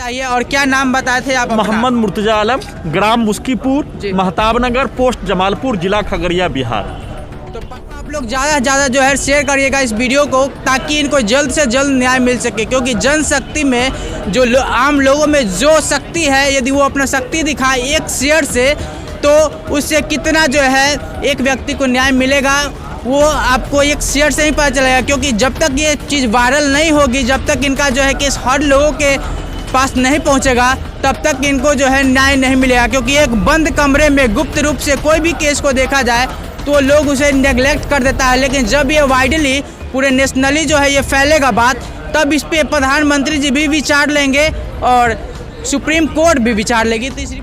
बताइए और क्या नाम बताए थे आप? मोहम्मद मुर्तजा आलम, ग्राम मुस्कीपुर, महताब नगर, पोस्ट जमालपुर, जिला खगड़िया, बिहार। तो आप लोग ज़्यादा से ज़्यादा जो है शेयर करिएगा इस वीडियो को, ताकि इनको जल्द से जल्द न्याय मिल सके। क्योंकि जनशक्ति में जो आम लोगों में जो शक्ति है, यदि वो अपना शक्ति दिखाए एक शेयर से, तो उससे कितना जो है एक व्यक्ति को न्याय मिलेगा वो आपको एक शेयर से ही पता चलेगा। क्योंकि जब तक ये चीज़ वायरल नहीं होगी, जब तक इनका जो है केस हर लोगों के पास नहीं पहुंचेगा, तब तक इनको जो है न्याय नहीं मिलेगा। क्योंकि एक बंद कमरे में गुप्त रूप से कोई भी केस को देखा जाए तो लोग उसे नेगलेक्ट कर देता है, लेकिन जब ये वाइडली पूरे नेशनली जो है ये फैलेगा बात, तब इस पर प्रधानमंत्री जी भी विचार लेंगे और सुप्रीम कोर्ट भी विचार लेगी। तीसरी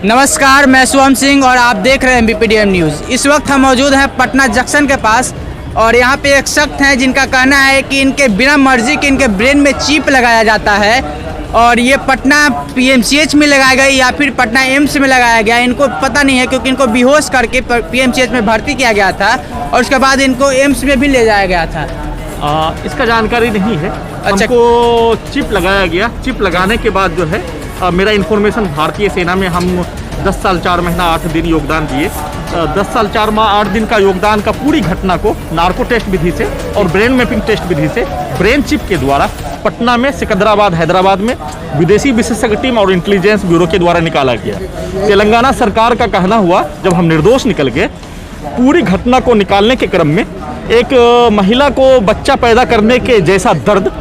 नमस्कार, मैं शुभम सिंह और आप देख रहे हैं BPDM न्यूज़। इस वक्त हम मौजूद हैं पटना जंक्शन के पास और यहाँ पे एक शख्स हैं जिनका कहना है कि इनके बिना मर्जी के इनके ब्रेन में चिप लगाया जाता है और ये पटना PMCH में लगाया गया या फिर पटना एम्स में लगाया गया, इनको पता नहीं है। क्योंकि इनको बेहोश करके PMCH में भर्ती किया गया था और उसके बाद इनको एम्स में भी ले जाया गया था। इसका जानकारी नहीं है। अच्छा, हमको चिप लगाया गया। चिप लगाने के बाद जो है मेरा इन्फॉर्मेशन भारतीय सेना में हम 10 साल 4 महीना 8 दिन योगदान दिए। 10 साल 4 माह 8 दिन का योगदान का पूरी घटना को नार्को टेस्ट विधि से और ब्रेन मैपिंग टेस्ट विधि से ब्रेन चिप के द्वारा पटना में, सिकंदराबाद, हैदराबाद में विदेशी विशेषज्ञ टीम और इंटेलिजेंस ब्यूरो के द्वारा निकाला गया। तेलंगाना सरकार का कहना हुआ, जब हम निर्दोष निकल गए, पूरी घटना को निकालने के क्रम में एक महिला को बच्चा पैदा करने के जैसा दर्द,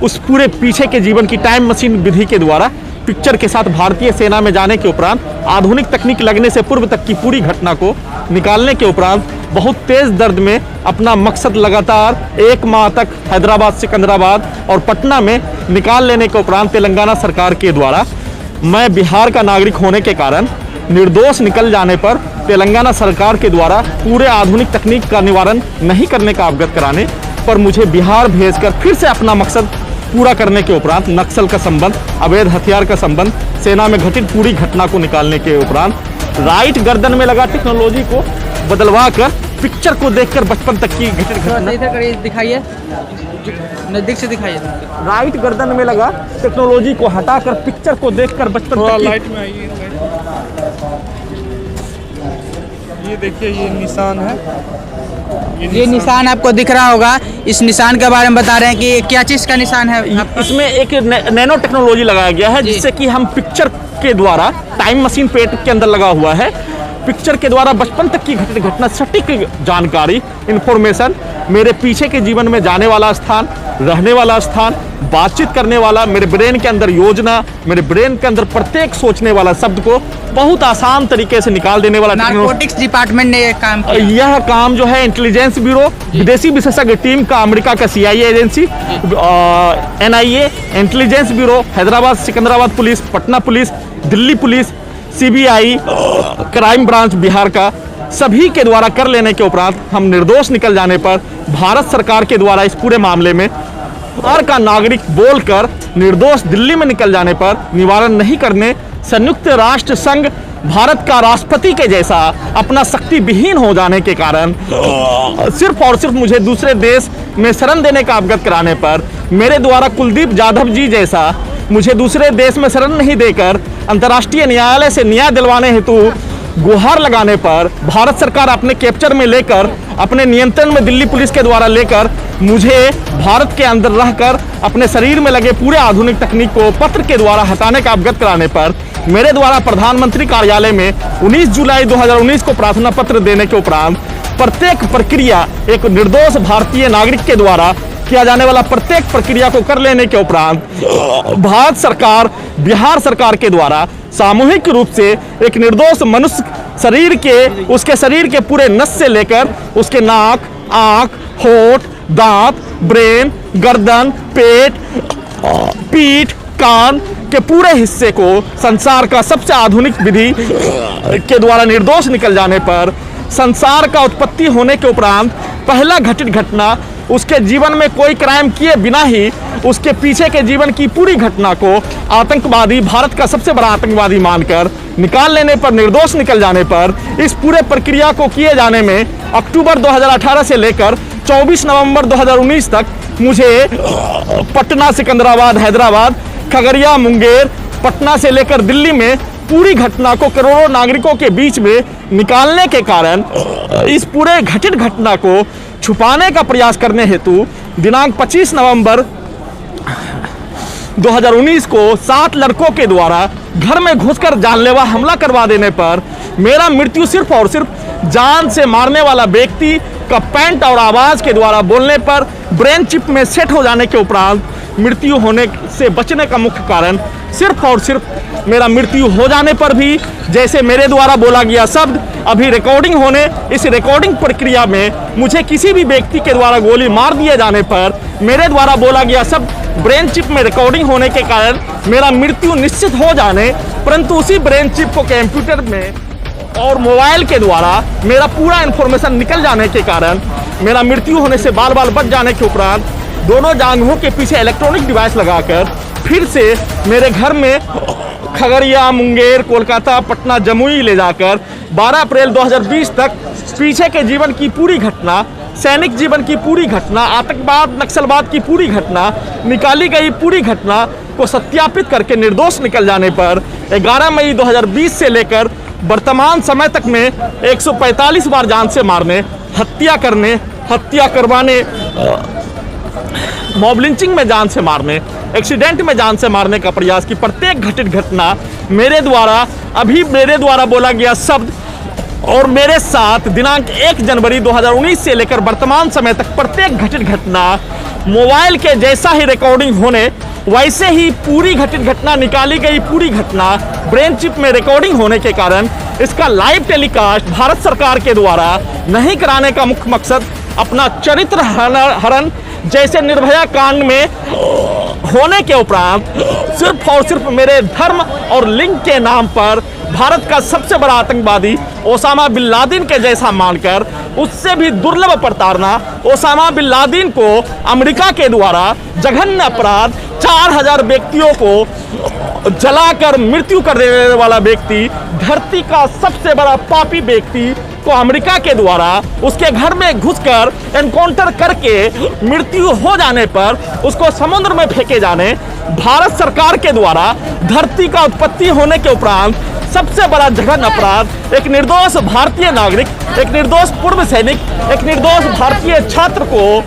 उस पूरे पीछे के जीवन की टाइम मशीन विधि के द्वारा पिक्चर के साथ भारतीय सेना में जाने के उपरांत, आधुनिक तकनीक लगने से पूर्व तक की पूरी घटना को निकालने के उपरांत बहुत तेज दर्द में अपना मकसद लगातार 1 माह तक हैदराबाद, सिकंदराबाद और पटना में निकाल लेने के उपरांत तेलंगाना सरकार के द्वारा मैं बिहार का नागरिक होने के कारण निर्दोष निकल जाने पर तेलंगाना सरकार के द्वारा पूरे आधुनिक तकनीक का निवारण नहीं करने का अवगत कराने पर मुझे बिहार भेजकर फिर से अपना मकसद पूरा करने के उपरांत नक्सल का संबंध, अवैध हथियार का संबंध, सेना में घटित पूरी घटना को निकालने के उपरांत राइट गर्दन में लगा टेक्नोलॉजी को बदलवा कर पिक्चर को देखकर बचपन तक की घटित घटना, दिखाइए, नजदीक से दिखाइए। राइट गर्दन में लगा टेक्नोलॉजी को हटाकर पिक्चर को देखकर बचपन तक लाइट में आइए। ये देखिए, ये निशान है। ये निशान आपको दिख रहा होगा। इस निशान के बारे में बता रहे हैं कि क्या चीज़ का निशान है? इसमें एक नैनो टेक्नोलॉजी लगाया गया है, जिससे कि हम पिक्चर के द्वारा, टाइम मशीन पेट के अंदर लगा हुआ है, पिक्चर के द्वारा बचपन तक की घटित घटना, सटीक जानकारी, इंफॉर्मेशन, मेरे पीछे के जीवन में जाने वाला स्थान, रहने वाला स्थान, बातचीत करने वाला, मेरे ब्रेन के अंदर योजना, मेरे ब्रेन के अंदर प्रत्येक सोचने वाला शब्द को बहुत आसान तरीके से निकाल देने वाला नारकोटिक्स डिपार्टमेंट ने काम किया। यह काम जो है इंटेलिजेंस ब्यूरो, विदेशी विशेषज्ञ टीम का, अमेरिका का CIA agency, NIA, intelligence bureau, Hyderabad, Secunderabad police, Patna police, Delhi police, CBI, crime branch Bihar का, सभी के द्वारा कर लेने के उपरांत हम निर्दोष निकल जाने पर भारत सरकार के द्वारा इस पूरे मामले में बिहार का नागरिक बोलकर निर्दोष दिल्ली में निकल जाने पर निवारण नहीं करने, संयुक्त राष्ट्र संघ भारत का राष्ट्रपति के जैसा अपना शक्ति विहीन हो जाने के कारण सिर्फ और सिर्फ मुझे दूसरे देश में शरण देने का अवगत कराने पर, मेरे द्वारा कुलदीप जाधव जी जैसा मुझे दूसरे देश में शरण नहीं देकर अंतर्राष्ट्रीय न्यायालय से न्याय दिलवाने हेतु गुहार लगाने पर भारत सरकार अपने कैप्चर में लेकर, अपने नियंत्रण में दिल्ली पुलिस के द्वारा लेकर, मुझे भारत के अंदर रहकर अपने शरीर में लगे पूरे आधुनिक तकनीक को पत्र के द्वारा हटाने का अवगत कराने पर मेरे द्वारा प्रधानमंत्री कार्यालय में 19 जुलाई 2019 को प्रार्थना पत्र देने के उपरांत प्रत्येक प्रक्रिया एक निर्दोष भारतीय नागरिक के द्वारा किया जाने वाला प्रत्येक प्रक्रिया को कर लेने के उपरांत भारत सरकार, बिहार सरकार के द्वारा सामूहिक रूप से एक निर्दोष मनुष्य शरीर के, उसके शरीर के पूरे नस से लेकर उसके नाक, आंख, होठ, दांत, ब्रेन, गर्दन, पेट, पीठ, कान के पूरे हिस्से को संसार का सबसे आधुनिक विधि के द्वारा निर्दोष निकल जाने पर संसार का उत्पत्ति होने के उपरांत पहला घटित घटना, उसके जीवन में कोई क्राइम किए बिना ही उसके पीछे के जीवन की पूरी घटना को आतंकवादी, भारत का सबसे बड़ा आतंकवादी मानकर निकाल लेने पर, निर्दोष निकल जाने पर, इस पूरे प्रक्रिया को किए जाने में अक्टूबर 2018 से लेकर 24 नवंबर 2019 तक मुझे पटना, सिकंदराबाद, हैदराबाद, खगड़िया, मुंगेर, पटना से लेकर दिल्ली में पूरी घटना को करोड़ों नागरिकों के बीच में निकालने के कारण इस पूरे घटित घटना को छुपाने का प्रयास करने हेतु दिनांक 25 नवंबर 2019 को 7 लड़कों के द्वारा घर में घुसकर जानलेवा हमला करवा देने पर मेरा मृत्यु सिर्फ और सिर्फ जान से मारने वाला व्यक्ति का पैंट और आवाज के द्वारा बोलने पर ब्रेन चिप में सेट हो जाने के उपरांत मृत्यु होने से बचने का मुख्य कारण सिर्फ और सिर्फ मेरा मृत्यु हो जाने पर भी जैसे मेरे द्वारा बोला गया शब्द अभी रिकॉर्डिंग होने, इस रिकॉर्डिंग प्रक्रिया में मुझे किसी भी व्यक्ति के द्वारा गोली मार दिए जाने पर मेरे द्वारा बोला गया शब्द ब्रेन चिप में रिकॉर्डिंग होने के कारण मेरा मृत्यु निश्चित हो जाने, परंतु उसी ब्रेन चिप को कंप्यूटर में और मोबाइल के द्वारा मेरा पूरा इंफॉर्मेशन निकल जाने के कारण मेरा मृत्यु होने से बाल बाल बच जाने के उपरांत दोनों जांघों के पीछे इलेक्ट्रॉनिक डिवाइस लगाकर फिर से मेरे घर में खगड़िया, मुंगेर, कोलकाता, पटना, जमुई ले जाकर 12 अप्रैल 2020 तक पीछे के जीवन की पूरी घटना, सैनिक जीवन की पूरी घटना, आतंकवाद, नक्सलवाद की पूरी घटना, निकाली गई पूरी घटना को सत्यापित करके निर्दोष निकल जाने पर 11 मई 2020 से लेकर वर्तमान समय तक में 145 बार जान से मारने, हत्या करने, हत्या करवाने, मॉब लिंचिंग में जान से मारने, एक्सीडेंट में जान से मारने का प्रयास की प्रत्येक घटित घटना मेरे द्वारा बोला गया शब्द और मेरे साथ दिनांक 1 जनवरी 2019 से लेकर वर्तमान समय तक प्रत्येक घटित घटना मोबाइल के जैसा ही रिकॉर्डिंग होने वैसे ही पूरी घटित घटना, निकाली गई पूरी घटना ब्रेन चिप में रिकॉर्डिंग होने के कारण इसका लाइव टेलीकास्ट भारत सरकार के द्वारा नहीं कराने का मुख्य मकसद अपना चरित्र हरण जैसे निर्भया कांड में होने के उपरांत सिर्फ और सिर्फ मेरे धर्म और लिंग के नाम पर भारत का सबसे बड़ा आतंकवादी ओसामा बिन लादेन के जैसा मानकर उससे भी दुर्लभ प्रताड़ना ओसामा बिन लादेन को अमेरिका के द्वारा जघन्य अपराध 4000 व्यक्तियों को जलाकर मृत्यु कर देने वाला व्यक्ति, धरती का सबसे बड़ा पापी व्यक्ति को अमेरिका के द्वारा उसके घर में घुसकर एनकाउंटर करके मृत्यु हो जाने पर उसको समुद्र में फेंके जाने, भारत सरकार के द्वारा धरती का उत्पत्ति होने के उपरांत सबसे बड़ा जघन्य अपराध एक निर्दोष भारतीय नागरिक, एक निर्दोष पूर्व सैनिक, एक निर्दोष भारतीय छात्र को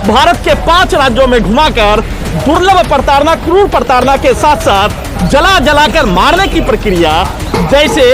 भारत के 5 राज्यों में घुमाकर दुर्लभ प्रताड़ना, क्रूर प्रताड़ना के साथ साथ जलाकर मारने की प्रक्रिया, जैसे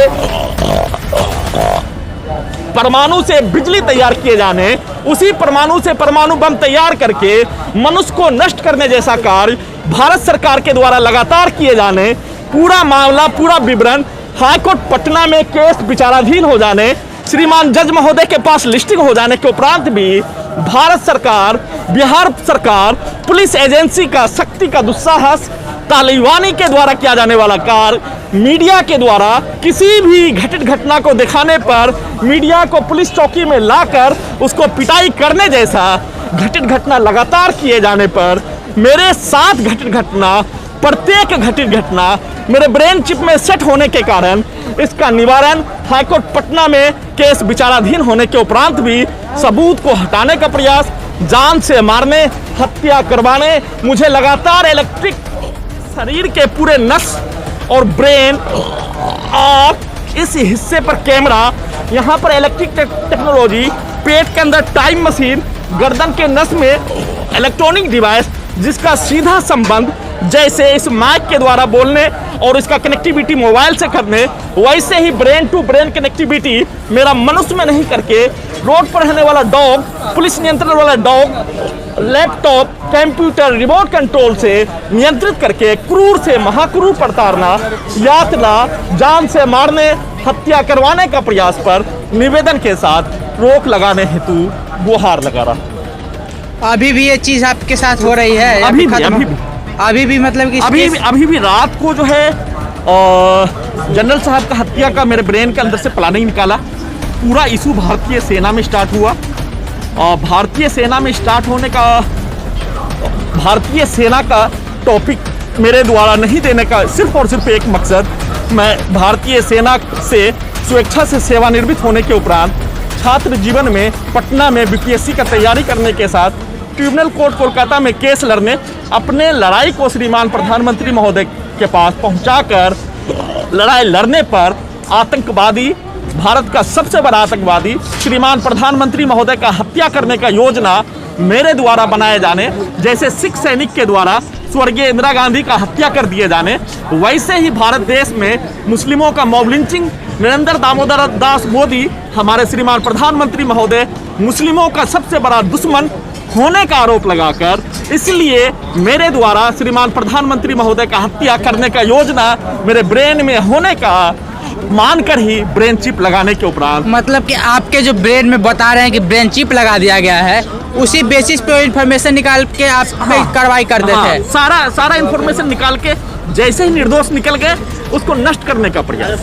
परमाणु से बिजली तैयार किए जाने, उसी परमाणु से परमाणु बम तैयार करके मनुष्य को नष्ट करने जैसा कार्य भारत सरकार के द्वारा लगातार किए जाने, पूरा मामला, पूरा विवरण हाईकोर्ट पटना में केस विचाराधीन हो जाने, श्रीमान जज महोदय के पास लिस्टिंग हो जाने के उपरांत भी भारत सरकार, बिहार सरकार, पुलिस एजेंसी का शक्ति का दुस्साहस, तालिबानी के द्वारा किया जाने वाला कार्य, मीडिया के द्वारा किसी भी घटित घटना को दिखाने पर मीडिया को पुलिस चौकी में लाकर उसको पिटाई करने जैसा घटित घटना लगातार किए जाने पर मेरे साथ घटित घटना, प्रत्येक घटित घटना मेरे ब्रेन चिप में सेट होने के कारण इसका निवारण हाईकोर्ट पटना में केस विचाराधीन होने के उपरांत भी सबूत को हटाने का प्रयास, जान से मारने, हत्या करवाने, मुझे लगातार इलेक्ट्रिक शरीर के पूरे नस और ब्रेन और इस हिस्से पर कैमरा, यहाँ पर इलेक्ट्रिक टेक्नोलॉजी, पेट के अंदर टाइम मशीन, गर्दन के नस में इलेक्ट्रॉनिक डिवाइस जिसका सीधा संबंध जैसे इस माइक के द्वारा बोलने और इसका कनेक्टिविटी मोबाइल से करने, वैसे ही ब्रेन टू ब्रेन कनेक्टिविटी मेरा मनुष्य में नहीं करके रोड पर रहने वाला डॉग, पुलिस नियंत्रण वाला dog, laptop, computer, remote control से नियंत्रित करके क्रूर से महाक्रूर प्रताड़ना, यातना, जान से मारने, हत्या करवाने का प्रयास पर निवेदन के साथ रोक लगाने हेतु गुहार लगा रहा। अभी भी ये चीज आपके साथ हो रही है? अभी भी मतलब कि अभी भी रात को जो है जनरल साहब का हत्या का मेरे ब्रेन के अंदर से प्लानिंग निकाला। पूरा इशू भारतीय सेना में स्टार्ट हुआ और भारतीय सेना में स्टार्ट होने का, भारतीय सेना का टॉपिक मेरे द्वारा नहीं देने का सिर्फ और सिर्फ एक मकसद, मैं भारतीय सेना से स्वेच्छा से सेवानिवृत्त होने के उपरांत छात्र जीवन में पटना में बीपीएससी का तैयारी करने के साथ ट्रिब्यूनल कोर्ट कोलकाता में केस लड़ने, अपने लड़ाई को श्रीमान प्रधानमंत्री महोदय के पास पहुंचाकर लड़ाई लड़ने पर आतंकवादी, भारत का सबसे बड़ा आतंकवादी श्रीमान प्रधानमंत्री महोदय का हत्या करने का योजना मेरे द्वारा बनाए जाने, जैसे सिख सैनिक के द्वारा स्वर्गीय इंदिरा गांधी का हत्या कर दिए जाने, वैसे ही भारत देश में मुस्लिमों का मॉब लिंचिंग, नरेंद्र दामोदर दास मोदी हमारे श्रीमान प्रधानमंत्री महोदय मुस्लिमों का सबसे बड़ा दुश्मन होने का आरोप लगाकर, इसलिए मेरे द्वारा श्रीमान प्रधानमंत्री महोदय का हत्या करने का योजना मेरे ब्रेन में होने का मानकर ही ब्रेन चिप लगाने के उपरांत, मतलब कि आपके जो ब्रेन में बता रहे हैं कि ब्रेन चिप लगा दिया गया है, उसी बेसिस पे इंफॉर्मेशन निकाल के आप पे कार्रवाई कर देते हैं। सारा इंफॉर्मेशन निकाल के जैसे ही निर्दोष निकल गए उसको नष्ट करने का प्रयास,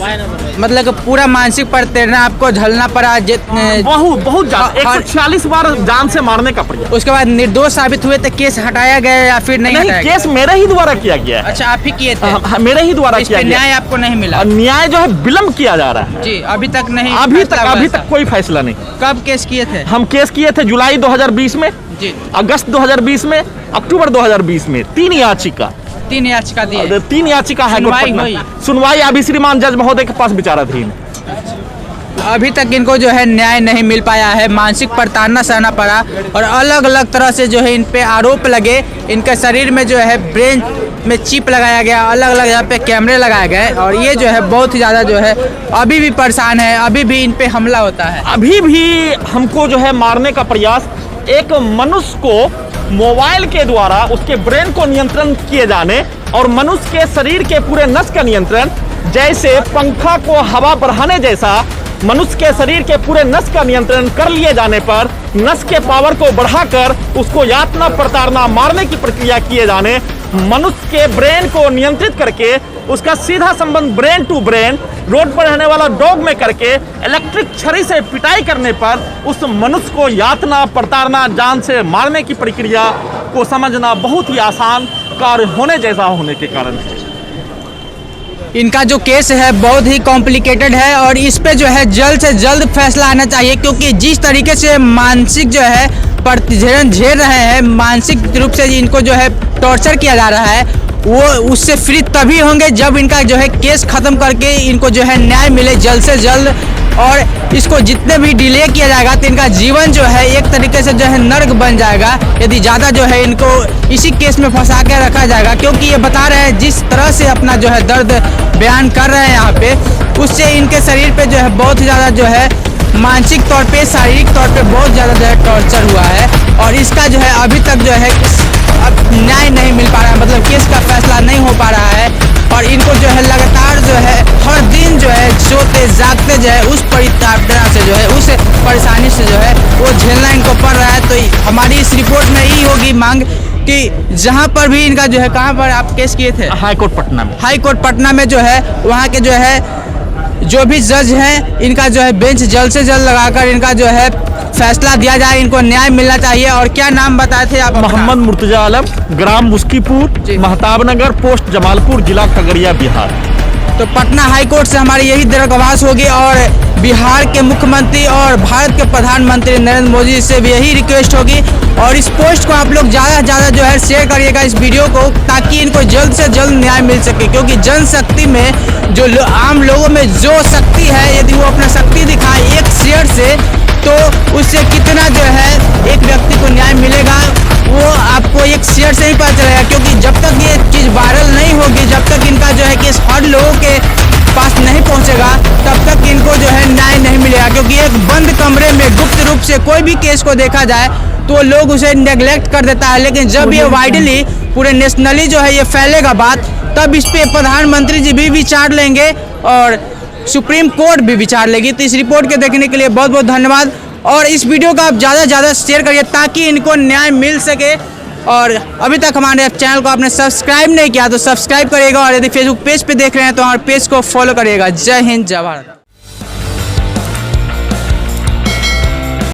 मतलब कि पूरा मानसिक पर तेरना आपको झलना पड़ा, बहुत ज्यादा 146 बार जान से मारने का प्रयास। उसके बाद निर्दोष साबित हुए तो केस हटाया गया या फिर नहीं हटाया गया? केस मेरे ही द्वारा किया गया है। अच्छा, आप ही किए थे? मेरे ही द्वारा किया गया। न्याय आपको नहीं मिला? न्याय जो है विलम्ब किया जा रहा है जी, अभी तक नहीं। अभी तक कोई फैसला नहीं। कब केस किए थे? हम केस किए थे जुलाई 2020 में जी, अगस्त 2020 में, अक्टूबर 2020 में। 3 याचिका दिए। 3 याचिका है। सुनवाई अभी श्रीमान जज महोदय के पास विचाराधीन। अभी तक इनको जो है न्याय नहीं मिल पाया है, मानसिक प्रताड़ना सहना पड़ा और अलग अलग तरह से जो है इन पे आरोप लगे। इनके शरीर में जो है ब्रेन में चिप लगाया गया, अलग अलग यहाँ पे कैमरे लगाए गए और ये जो है बहुत ही ज़्यादा जो है अभी भी परेशान है, अभी भी इन पे हमला होता है। अभी भी हमको जो है मारने का प्रयास, एक मनुष्य को मोबाइल के द्वारा उसके ब्रेन को नियंत्रण किए जाने और मनुष्य के शरीर के पूरे नस का नियंत्रण, जैसे पंखा को हवा बढ़ाने जैसा मनुष्य के शरीर के पूरे नस का नियंत्रण कर लिए जाने पर नस के पावर को बढ़ाकर उसको यातना, प्रताड़ना, मारने की प्रक्रिया किए जाने, मनुष्य के ब्रेन को नियंत्रित करके उसका सीधा संबंध ब्रेन टू ब्रेन रोड पर रहने वाला डॉग में करके इलेक्ट्रिक छड़ी से पिटाई करने पर उस मनुष्य को यातना, प्रताड़ना, जान से मारने की प्रक्रिया को समझना बहुत ही आसान कार्य होने जैसा होने के कारण है। इनका जो केस है बहुत ही कॉम्प्लिकेटेड है और इस पे जो है जल्द से जल्द फैसला आना चाहिए, क्योंकि जिस तरीके से मानसिक जो है प्रतिझेल झेल रहे हैं, मानसिक रूप से इनको जो है टॉर्चर किया जा रहा है, वो उससे फ्री तभी होंगे जब इनका जो है केस ख़त्म करके इनको जो है न्याय मिले जल्द से जल्द। और इसको जितने भी डिले किया जाएगा तो इनका जीवन जो है एक तरीके से जो है नर्क बन जाएगा, यदि ज़्यादा जो है इनको इसी केस में फंसा के रखा जाएगा। क्योंकि ये बता रहे हैं जिस तरह से अपना जो है दर्द बयान कर रहे हैं यहाँ पे, उससे इनके शरीर पे जो है बहुत ज़्यादा जो है मानसिक तौर पे, शारीरिक तौर पे बहुत ज़्यादा जो है टॉर्चर हुआ है और इसका जो है अभी तक जो है अब न्याय नहीं मिल पा रहा है, मतलब केस का फैसला नहीं हो पा रहा है और इनको जो है लगातार जो है हर दिन जो है सोते जागते जो है उस परिताप से जो है उस परेशानी से जो है वो झेलना इनको पड़ रहा है। तो हमारी इस रिपोर्ट में यही होगी मांग कि जहाँ पर भी इनका जो है, कहाँ पर आप केस किए थे? हाई कोर्ट पटना में। हाई कोर्ट पटना में जो है वहाँ के जो है जो भी जज हैं, इनका जो है बेंच जल्द से जल्द लगाकर इनका जो है फैसला दिया जाए, इनको न्याय मिलना चाहिए। और क्या नाम बताए थे आप? मोहम्मद मुर्तजा आलम, ग्राम मुस्कीपुर, महताब नगर, पोस्ट जमालपुर, जिला खगड़िया, बिहार। तो पटना हाई कोर्ट से हमारी यही दरख्वास्त होगी और बिहार के मुख्यमंत्री और भारत के प्रधानमंत्री नरेंद्र मोदी से भी यही रिक्वेस्ट होगी। और इस पोस्ट को आप लोग ज़्यादा से ज़्यादा जो है शेयर करिएगा इस वीडियो को, ताकि इनको जल्द से जल्द न्याय मिल सके। क्योंकि जनशक्ति में जो आम लोगों में जो शक्ति है, यदि वो अपना शक्ति दिखाए एक शेयर से, तो उससे कितना जो है एक व्यक्ति को न्याय मिलेगा वो आपको एक शेयर से ही पता चलेगा। क्योंकि जब तक ये चीज़ वायरल नहीं होगी, जब तक इनका जो है केस हर लोगों के पास नहीं पहुंचेगा, तब तक इनको जो है न्याय नहीं मिलेगा। क्योंकि एक बंद कमरे में गुप्त रूप से कोई भी केस को देखा जाए तो लोग उसे नेग्लेक्ट कर देता है, लेकिन जब ये वाइडली पूरे नेशनली जो है ये फैलेगा बात, तब इस पे प्रधानमंत्री जी भी विचार लेंगे और सुप्रीम कोर्ट भी विचार लेगी। तो इस रिपोर्ट के देखने के लिए बहुत बहुत धन्यवाद और इस वीडियो का आप ज़्यादा से ज़्यादा शेयर करिए ताकि इनको न्याय मिल सके। और अभी तक हमारे चैनल को आपने सब्सक्राइब नहीं किया तो सब्सक्राइब करिएगा और यदि फेसबुक पेज पे देख रहे हैं तो हमारे पेज को फॉलो करिएगा। जय हिंद, जय भारत।